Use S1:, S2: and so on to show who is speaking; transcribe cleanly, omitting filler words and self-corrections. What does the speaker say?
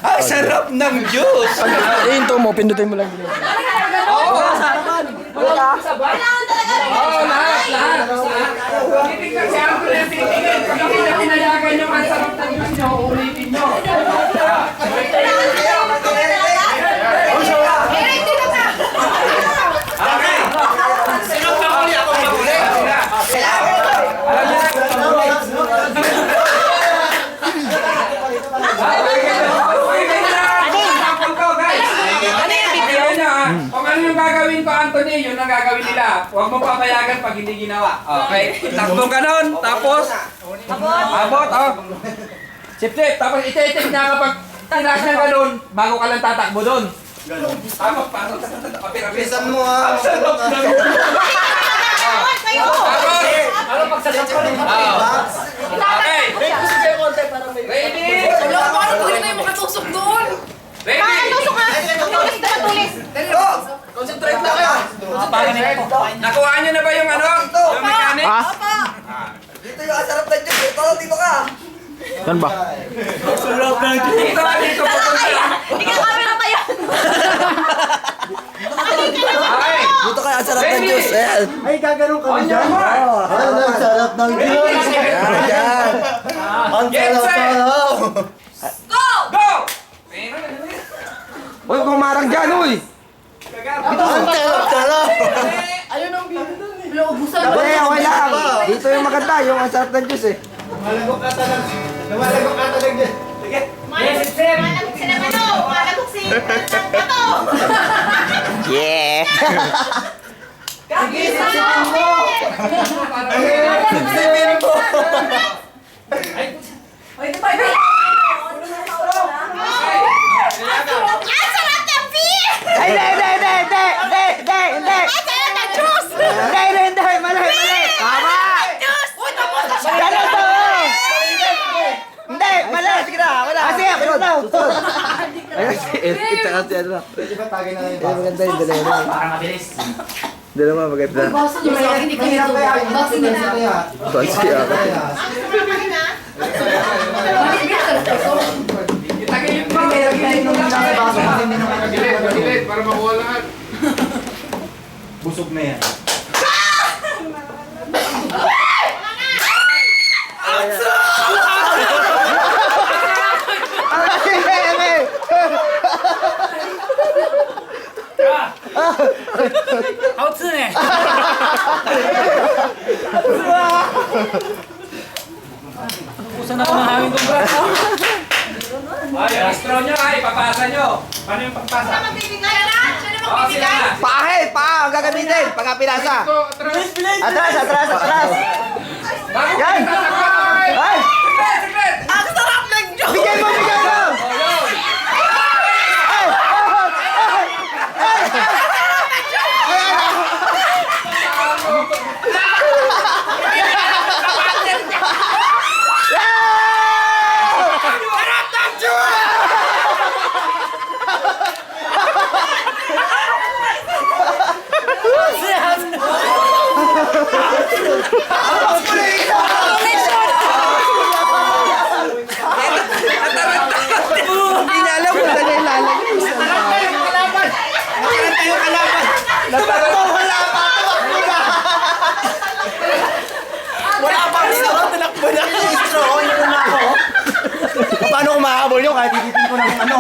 S1: Ang sarap ng juice!
S2: Hinto mo, pindutin mo lang.
S1: Oo!
S3: Kailangan talaga rin.
S4: Oo, lahat. Titignan si Uncle yung titignan. Pag hindi na pinayagan nyo, ang sarap ng juice nyo, ulitin nyo.
S1: Okay! Sino pahuli? Ako pahuli!
S4: Kung ano yung gagawin ko, Anthony, yun ang gagawin nila. Huwag mo papayagan pag hindi ginawa. Okay? Tatlong ganon, tapos abot, oh. Sip-sip, tapos ite-ite niya kapag tinas ng ganon, bago ka lang tatakbo doon. Tapos, pasok sa
S1: Pisan mo ha!
S4: Tapos,
S1: Ano pagsalit ko rin?
S4: okay. Ready?
S3: Alam ko, ano tuloy na yung makatusok doon?
S4: Ready?
S3: Tulis.
S1: Concentrate lang kayo!
S4: Nakuha niyo na ba yung ano? Yung mechanic?
S1: Dito yung asarap na juice! Ito, dito ka!
S2: Saan ba?
S4: Dito pupunta.
S3: Ikaw camera pa yan.
S4: Okay.
S1: Dito ka asarap ng juice! Ayan!
S5: Ay, gaganong kami
S4: On your
S5: dyan.
S4: mark.
S5: Ang sarap ng Diyos.
S1: Ayan!
S5: Ang
S4: Get
S5: sarap
S4: set.
S3: Go!
S4: Go!
S2: Uy, kumarang dyan, uy!
S5: Ang sarap.
S3: Ubusan mo.
S2: Hindi, okay lang. Dito yung maganda, yung ang sarap ng juice eh.
S5: Malagok ka talaga. Lumalagok ka talaga.
S3: Malagok sila ano? Malagok si Tato.
S2: Yeah!
S3: Sipsipin mo.
S5: Sipsipin mo.
S3: Ay, di ba? Ang sarap ng beer!
S2: Ay, hindi!
S3: Ang sarap ng juice!
S2: Hindi, mali! Tama!
S3: Juice! Uy, tapos na siya!
S2: Ano to? Hindi, mali! Sige na, wala. Kasi, sunod na. Ayun, si Eric, tsaka si ano.
S5: Di ba tagay na lang yung
S2: Ayun, maganda yung dalawa.
S1: Para mabilis!
S2: Dalawa maganda.
S3: Hindi ko nito. Boxing na.
S2: Bansi ako.
S4: Itagilid mo. Itagilid para makuha lahat.
S5: busog na yan.
S4: Ay, yung straw nyo ay, papasa nyo. Paano yung pagpasa?
S3: Magbibigay na? Sino
S4: Oo, sila
S3: magbibigay?
S4: na.
S2: Pahit, ang gagamitin. Pagkapilasa.
S4: Ito, atras.
S2: Atras.
S4: Bago
S2: Yan.
S4: kayo tatakbo.
S2: Ay!
S4: Secret!
S3: Ang sarap ng juice!
S2: Bigay mo!
S4: Oh, yun.
S2: Hindi niya alam kung saan niya ilalagay.
S1: Wala pa rin ako! Tinakbo na yung straw! Yun na ako! Paano kumahabol nyo kahit titin ko ng ano?